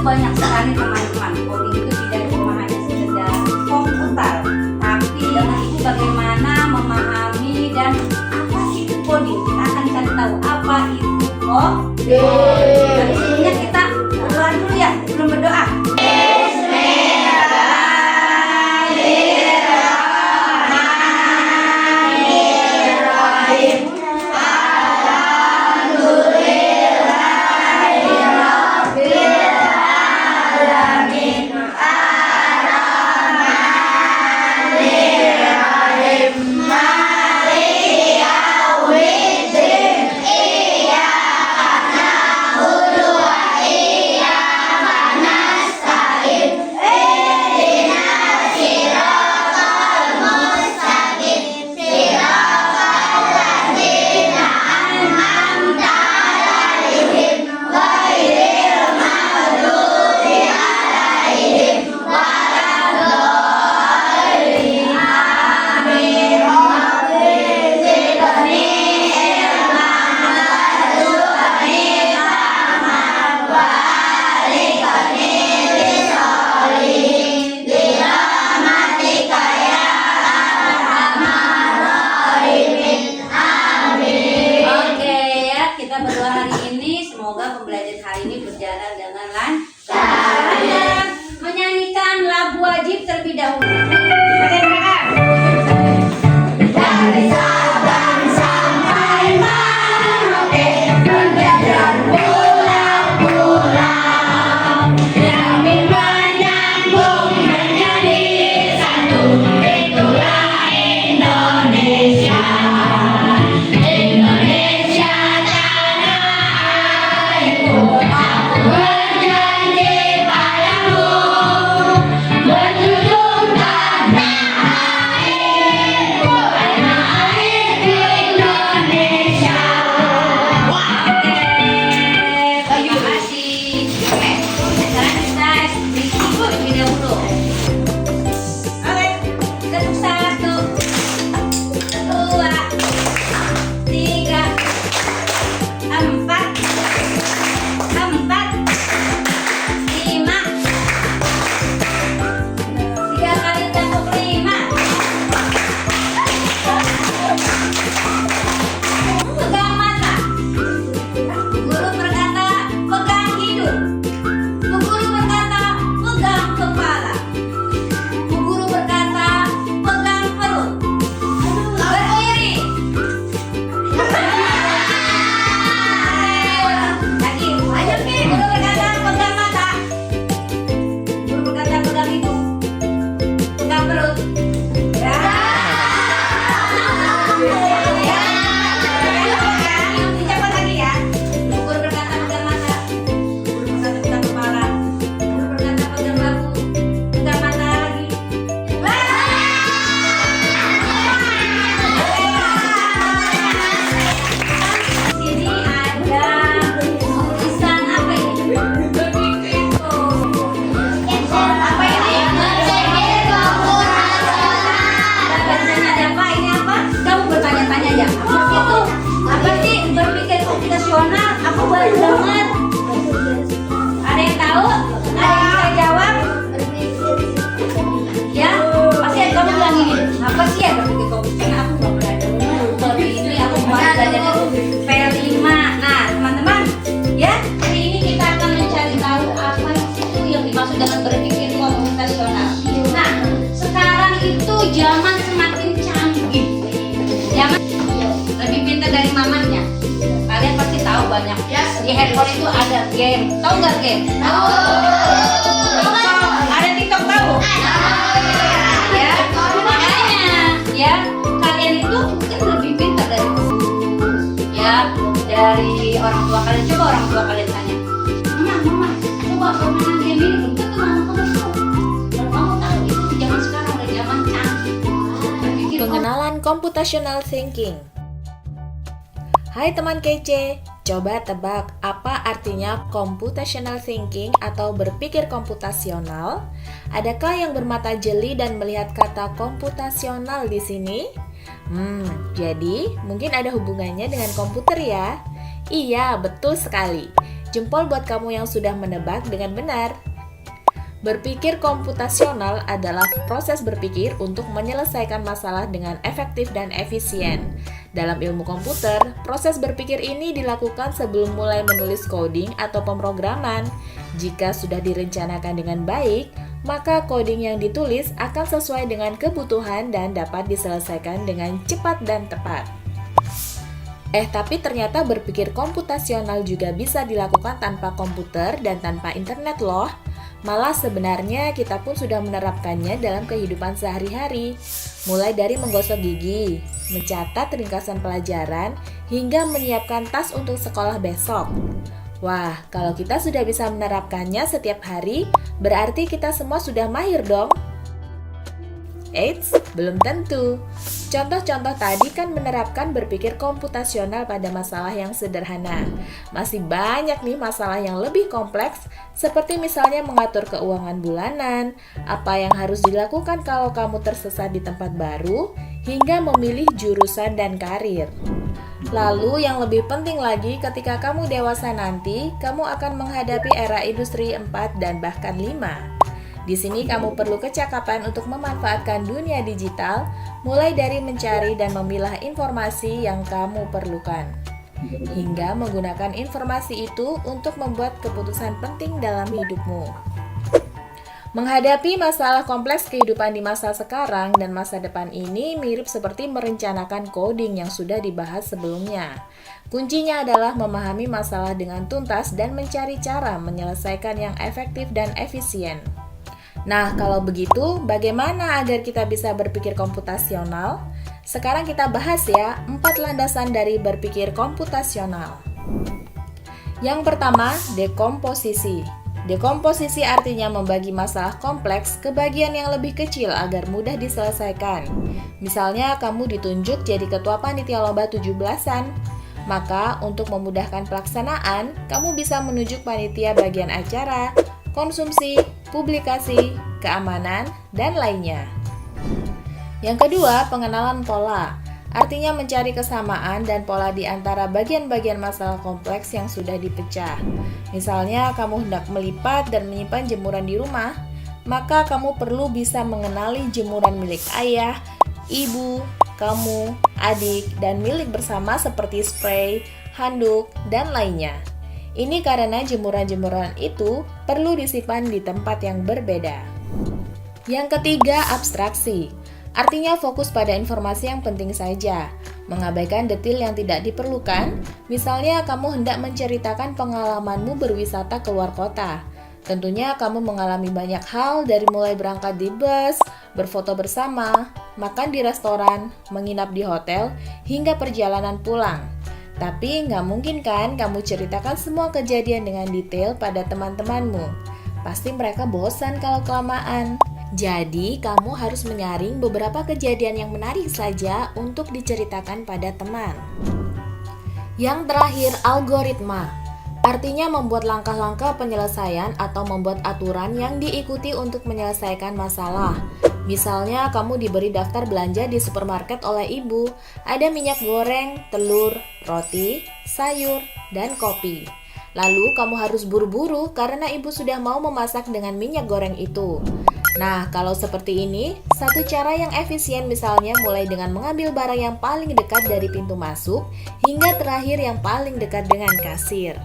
banyak sekali teman-teman. Coding itu tidak cuma hanya sekedar komputer, tapi ibu bagaimana memahami dan apa itu coding. Kita akan cari tahu apa itu coding. Tapi sebelumnya kita berdoa dulu ya, sebelum berdoa. Semoga pembelajaran hari ini berjalan dengan lancar. Menyanyikan lagu wajib terlebih dahulu. Dari Sabang sampai Merauke, berjalan pulang-pulang, kami menyambung menjadi satu. Itulah Indonesia. Indonesia tanah airku, aku berjanji padamu, menjunjung tanah airku, tanah airku Indonesia. Terima kasih. Sekarang kita berikut terlebih dahulu. Kita tuh 1, 2, 3, 4, 5. 3 kali tepuk 5. Pegang mata. Guru berkata, pegang hidung. Bu Guru berkata, pegang kepala. Bu Guru berkata, pegang perut. Berdiri. Lagi, ayo Ki. Guru berkata, pegang mata. Guru berkata, pegang hidung. Pegang perut. Ya. Ya. Cepat lagi ya. Guru berkata, pegang mata. Guru berkata, pegang kepala. Guru berkata, pegang bahu. Pegang mata lagi. Di sini ada tulisan apa ini? Apa ini? Bacanya ada apa? Ini apa? Kamu bertanya-tanya ya. Apa itu? Apa sih berpikir komputasional? Aku baru dengar. Ada yang tahu? Ada yang bisa jawab? Ya, pasti ada kamu bilang ini. Apa sih ya berpikir komputasional? Aku nggak pernah dengar. Tapi ini aku mau belajar P5. Nah, teman-teman, ya, hari ini kita akan mencari tahu apa itu yang dimaksud dengan berpikir komputasional. Nah, sekarang itu zaman semakin canggih. Zaman lebih pintar dari mamanya. Kalian pasti tahu banyak. Di handphone itu ada game. Tahu nggak game? Tahu. Ada TikTok tahu? Ya, makanya ya kalian itu mungkin lebih pintar dari ya dari orang tua kalian. Coba orang tua kalian tanya, mama, coba permainan game ini belum tentu mama kamu tahu. Kalau kamu tahu itu zaman sekarang udah zaman canggih. Berpikir Pengenalan Computational Thinking. Hai teman kece, coba tebak apa artinya computational thinking atau berpikir komputasional? Adakah yang bermata jeli dan melihat kata komputasional di sini? Jadi mungkin ada hubungannya dengan komputer ya? Iya, betul sekali. Jempol buat kamu yang sudah menebak dengan benar. Berpikir komputasional adalah proses berpikir untuk menyelesaikan masalah dengan efektif dan efisien. Dalam ilmu komputer, proses berpikir ini dilakukan sebelum mulai menulis coding atau pemrograman. Jika sudah direncanakan dengan baik, maka coding yang ditulis akan sesuai dengan kebutuhan dan dapat diselesaikan dengan cepat dan tepat. Tapi ternyata berpikir komputasional juga bisa dilakukan tanpa komputer dan tanpa internet loh. Malah sebenarnya kita pun sudah menerapkannya dalam kehidupan sehari-hari. Mulai dari menggosok gigi, mencatat ringkasan pelajaran, hingga menyiapkan tas untuk sekolah besok. Wah, kalau kita sudah bisa menerapkannya setiap hari, berarti kita semua sudah mahir dong. Eits, belum tentu. Contoh-contoh tadi kan menerapkan berpikir komputasional pada masalah yang sederhana. Masih banyak nih masalah yang lebih kompleks, seperti misalnya mengatur keuangan bulanan, apa yang harus dilakukan kalau kamu tersesat di tempat baru, hingga memilih jurusan dan karir. Lalu yang lebih penting lagi, ketika kamu dewasa nanti, kamu akan menghadapi era industri 4 dan bahkan 5. Di sini kamu perlu kecakapan untuk memanfaatkan dunia digital, mulai dari mencari dan memilah informasi yang kamu perlukan, hingga menggunakan informasi itu untuk membuat keputusan penting dalam hidupmu. Menghadapi masalah kompleks kehidupan di masa sekarang dan masa depan ini mirip seperti merencanakan coding yang sudah dibahas sebelumnya. Kuncinya adalah memahami masalah dengan tuntas dan mencari cara menyelesaikan yang efektif dan efisien. Nah, kalau begitu, bagaimana agar kita bisa berpikir komputasional? Sekarang kita bahas ya, 4 landasan dari berpikir komputasional. Yang pertama, dekomposisi. Dekomposisi artinya membagi masalah kompleks ke bagian yang lebih kecil agar mudah diselesaikan. Misalnya, kamu ditunjuk jadi ketua panitia lomba 17-an. Maka, untuk memudahkan pelaksanaan, kamu bisa menunjuk panitia bagian acara, konsumsi, publikasi, keamanan, dan lainnya. Yang kedua, pengenalan pola. Artinya mencari kesamaan dan pola di antara bagian-bagian masalah kompleks yang sudah dipecah. Misalnya, kamu hendak melipat dan menyimpan jemuran di rumah, maka kamu perlu bisa mengenali jemuran milik ayah, ibu, kamu, adik, dan milik bersama seperti spray, handuk, dan lainnya. Ini karena jemuran-jemuran itu perlu disimpan di tempat yang berbeda. Yang ketiga, abstraksi. Artinya fokus pada informasi yang penting saja, mengabaikan detil yang tidak diperlukan. Misalnya kamu hendak menceritakan pengalamanmu berwisata keluar kota. Tentunya kamu mengalami banyak hal dari mulai berangkat di bus, berfoto bersama, makan di restoran, menginap di hotel, hingga perjalanan pulang. Tapi nggak mungkin kan kamu ceritakan semua kejadian dengan detail pada teman-temanmu. Pasti mereka bosan kalau kelamaan. Jadi, kamu harus menyaring beberapa kejadian yang menarik saja untuk diceritakan pada teman. Yang terakhir, algoritma. Artinya membuat langkah-langkah penyelesaian atau membuat aturan yang diikuti untuk menyelesaikan masalah. Misalnya, kamu diberi daftar belanja di supermarket oleh ibu. Ada minyak goreng, telur, roti, sayur, dan kopi. Lalu, kamu harus buru-buru karena ibu sudah mau memasak dengan minyak goreng itu. Nah, kalau seperti ini, satu cara yang efisien misalnya mulai dengan mengambil barang yang paling dekat dari pintu masuk hingga terakhir yang paling dekat dengan kasir.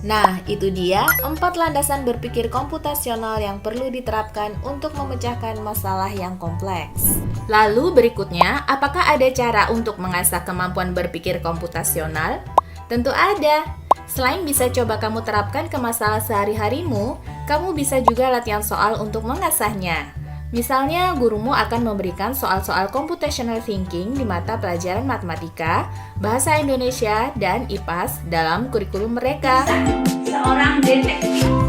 Nah, itu dia 4 landasan berpikir komputasional yang perlu diterapkan untuk memecahkan masalah yang kompleks. Lalu berikutnya, apakah ada cara untuk mengasah kemampuan berpikir komputasional? Tentu ada. Selain bisa coba kamu terapkan ke masalah sehari-harimu, kamu bisa juga latihan soal untuk mengasahnya. Misalnya, gurumu akan memberikan soal-soal computational thinking di mata pelajaran matematika, bahasa Indonesia, dan IPAS dalam kurikulum mereka. Seorang detektif.